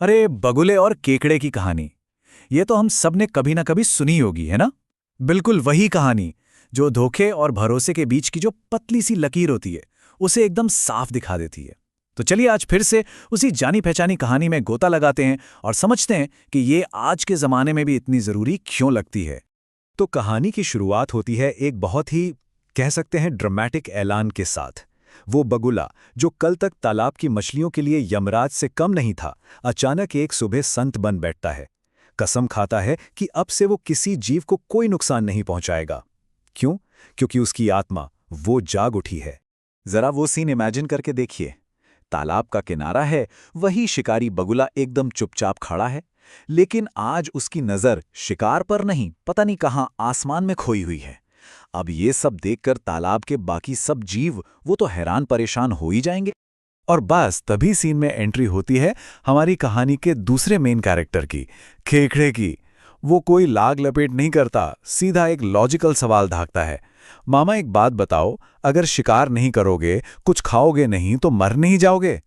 अरे बगुले और केकड़े की कहानी। ये तो हम सब ने कभी ना कभी सुनी होगी, है ना? बिल्कुल वही कहानी जो धोखे और भरोसे के बीच की जो पतली सी लकीर होती है, उसे एकदम साफ दिखा देती है। तो चलिए आज फिर से उसी जानी पहचानी कहानी में गोता लगाते हैं और समझते हैं कि ये आज के जमाने में भी इतनी जरूरी क्यों लगती है। तो कहानी की शुरुआत होती है एक बहुत ही कह सकते हैं ड्रामेटिक ऐलान के साथ। वो बगुला जो कल तक तालाब की मछलियों के लिए यमराज से कम नहीं था, अचानक एक सुबह संत बन बैठता है। कसम खाता है कि अब से वो किसी जीव को कोई नुकसान नहीं पहुंचाएगा। क्यों? क्योंकि उसकी आत्मा वो जाग उठी है। जरा वो सीन इमेजिन करके देखिए। तालाब का किनारा है, वही शिकारी बगुला एकदम चुपचाप खड़ा है, लेकिन आज उसकी नजर शिकार पर नहीं, पता नहीं कहां आसमान में खोई हुई है। अब ये सब देखकर तालाब के बाकी सब जीव वो तो हैरान परेशान हो ही जाएंगे। और बस तभी सीन में एंट्री होती है हमारी कहानी के दूसरे मेन कैरेक्टर की, खेखड़े की। वो कोई लाग लपेट नहीं करता, सीधा एक लॉजिकल सवाल दागता है। मामा एक बात बताओ, अगर शिकार नहीं करोगे, कुछ खाओगे नहीं तो मर नहीं जाओगे?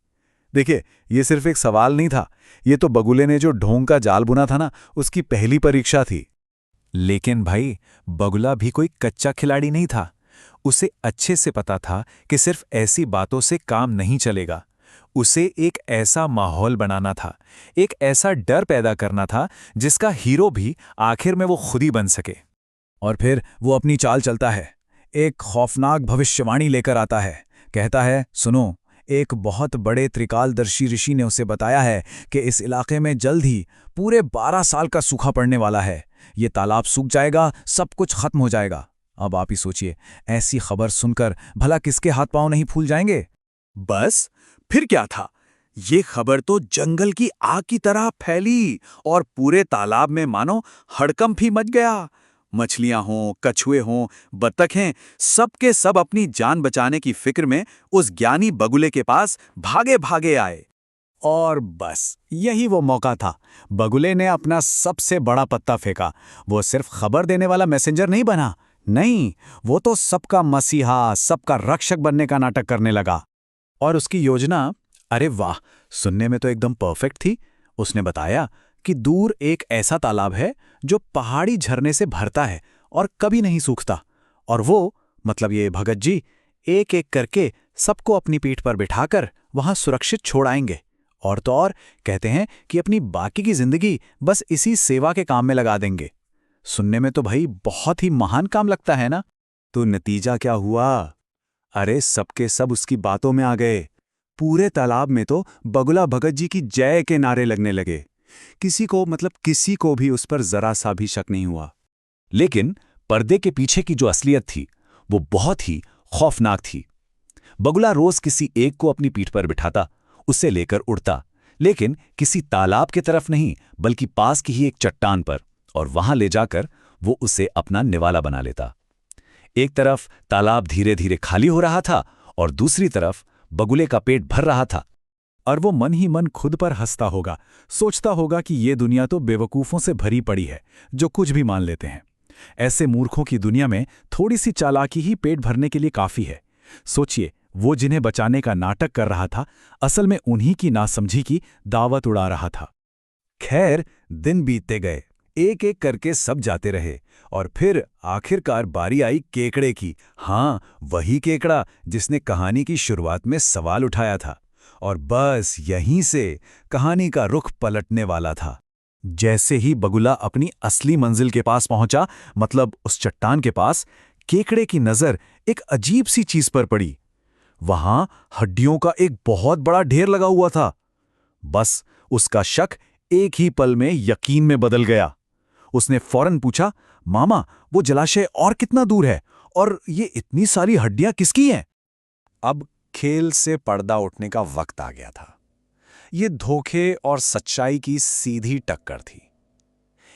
देखिए, ये सिर्फ एक सवाल नहीं था, ये तो बगुले ने जो ढोंग का जाल बुना था ना, उसकी पहली परीक्षा थी। लेकिन भाई, बगुला भी कोई कच्चा खिलाड़ी नहीं था। उसे अच्छे से पता था कि सिर्फ ऐसी बातों से काम नहीं चलेगा। उसे एक ऐसा माहौल बनाना था, एक ऐसा डर पैदा करना था जिसका हीरो भी आखिर में वो खुद ही बन सके। और फिर वो अपनी चाल चलता है, एक खौफनाक भविष्यवाणी लेकर आता है। कहता है, सुनो, एक बहुत बड़े त्रिकालदर्शी ऋषि ने उसे बताया है कि इस इलाके में जल्द ही पूरे 12 साल का सूखा पड़ने वाला है। ये तालाब सूख जाएगा, सब कुछ खत्म हो जाएगा। अब आप ही सोचिए, ऐसी खबर सुनकर भला किसके हाथ पांव नहीं फूल जाएंगे? बस फिर क्या था, ये खबर तो जंगल की आग की तरह फैली और पूरे तालाब में मानो हड़कंप ही मच गया। मछलियां हों, कछुए हों, बत्तखें, सब के सब अपनी जान बचाने की फिक्र में उस ज्ञानी बगुले के पास भागे भागे आए। और बस यही वो मौका था। बगुले ने अपना सबसे बड़ा पत्ता फेंका। वो सिर्फ खबर देने वाला मैसेंजर नहीं बना, नहीं, वो तो सबका मसीहा, सबका रक्षक बनने का नाटक करने लगा। और उसकी योजना, अरे वाह, सुनने में तो एकदम परफेक्ट थी। उसने बताया कि दूर एक ऐसा तालाब है जो पहाड़ी झरने से भरता है और कभी नहीं सूखता। और वो, मतलब ये भगत जी, एक एक करके सबको अपनी पीठ पर बिठाकर वहां सुरक्षित छोड़ आएंगे। और तो और कहते हैं कि अपनी बाकी की जिंदगी बस इसी सेवा के काम में लगा देंगे। सुनने में तो भाई बहुत ही महान काम लगता है ना? तो नतीजा क्या हुआ? अरे सबके सब उसकी बातों में आ गए। पूरे तालाब में तो बगुला भगत जी की जय के नारे लगने लगे। किसी को भी उस पर जरा सा भी शक नहीं हुआ। लेकिन पर्दे के पीछे की जो असलियत थी, वो बहुत ही खौफनाक थी। बगुला रोज किसी एक को अपनी पीठ पर बिठाता, उसे लेकर उड़ता, लेकिन किसी तालाब की तरफ नहीं, बल्कि पास की ही एक चट्टान पर, और वहां ले जाकर वो उसे अपना निवाला बना लेता। एक तरफ तालाब धीरे धीरे खाली हो रहा था और दूसरी तरफ बगुले का पेट भर रहा था। और वो मन ही मन खुद पर हंसता होगा, सोचता होगा कि ये दुनिया तो बेवकूफ़ों से भरी पड़ी है, जो कुछ भी मान लेते हैं। ऐसे मूर्खों की दुनिया में थोड़ी सी चालाकी ही पेट भरने के लिए काफ़ी है। सोचिए, वो जिन्हें बचाने का नाटक कर रहा था, असल में उन्हीं की नासमझी की दावत उड़ा रहा था। खैर, दिन बीतते गए, एक एक करके सब जाते रहे, और फिर आखिरकार बारी आई केकड़े की। हाँ, वही केकड़ा जिसने कहानी की शुरुआत में सवाल उठाया था। और बस यहीं से कहानी का रुख पलटने वाला था। जैसे ही बगुला अपनी असली मंजिल के पास पहुंचा, मतलब उस चट्टान के पास, केकड़े की नजर एक अजीब सी चीज पर पड़ी। वहां हड्डियों का एक बहुत बड़ा ढेर लगा हुआ था। बस उसका शक एक ही पल में यकीन में बदल गया। उसने फौरन पूछा, मामा, वो जलाशय और कितना दूर है, और ये इतनी सारी हड्डियां किसकी हैं? अब खेल से पर्दा उठने का वक्त आ गया था। ये धोखे और सच्चाई की सीधी टक्कर थी।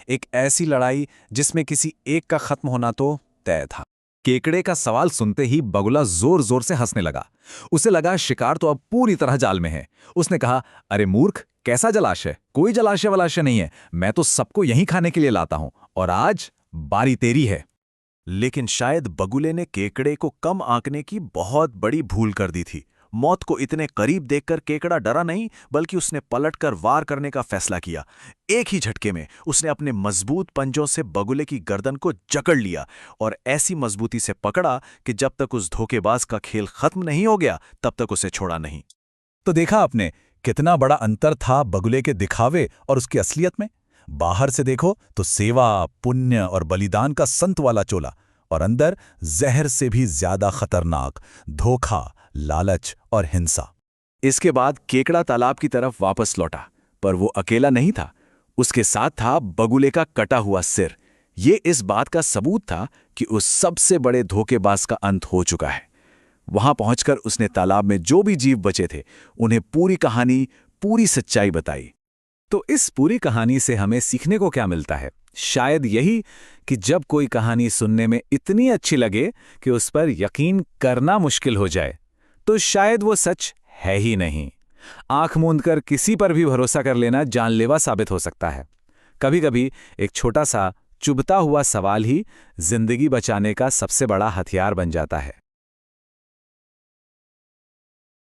एक ऐसी लड़ाई जिसमें किसी एक का खत्म होना तो तय था। केकड़े का सवाल सुनते ही बगुला जोर जोर से हंसने लगा। उसे लगा शिकार तो अब पूरी तरह जाल में है। उसने कहा, अरे मूर्ख, कैसा जलाशय? कोई जलाशय वलाशय नहीं है। मैं तो सबको यहीं खाने के लिए लाता हूं, और आज बारी तेरी है। लेकिन शायद बगुले ने केकड़े को कम आंकने की बहुत बड़ी भूल कर दी थी। मौत को इतने करीब देखकर केकड़ा डरा नहीं, बल्कि उसने पलटकर वार करने का फैसला किया। एक ही झटके में उसने अपने मजबूत पंजों से बगुले की गर्दन को जकड़ लिया और ऐसी मजबूती से पकड़ा कि जब तक उस धोखेबाज का खेल खत्म नहीं हो गया तब तक उसे छोड़ा नहीं। तो देखा आपने कितना बड़ा अंतर था बगुले के दिखावे और उसकी असलियत में। बाहर से देखो तो सेवा, पुण्य और बलिदान का संत वाला चोला, और अंदर जहर से भी ज्यादा खतरनाक धोखा, लालच और हिंसा। इसके बाद केकड़ा तालाब की तरफ वापस लौटा, पर वो अकेला नहीं था। उसके साथ था बगुले का कटा हुआ सिर। ये इस बात का सबूत था कि उस सबसे बड़े धोखेबाज का अंत हो चुका है। वहां पहुंचकर उसने तालाब में जो भी जीव बचे थे उन्हें पूरी कहानी, पूरी सच्चाई बताई। तो इस पूरी कहानी से हमें सीखने को क्या मिलता है? शायद यही कि जब कोई कहानी सुनने में इतनी अच्छी लगे कि उस पर यकीन करना मुश्किल हो जाए, तो शायद वो सच है ही नहीं। आंख मूंद कर किसी पर भी भरोसा कर लेना जानलेवा साबित हो सकता है। कभी-कभी एक छोटा सा चुभता हुआ सवाल ही जिंदगी बचाने का सबसे बड़ा हथियार बन जाता है।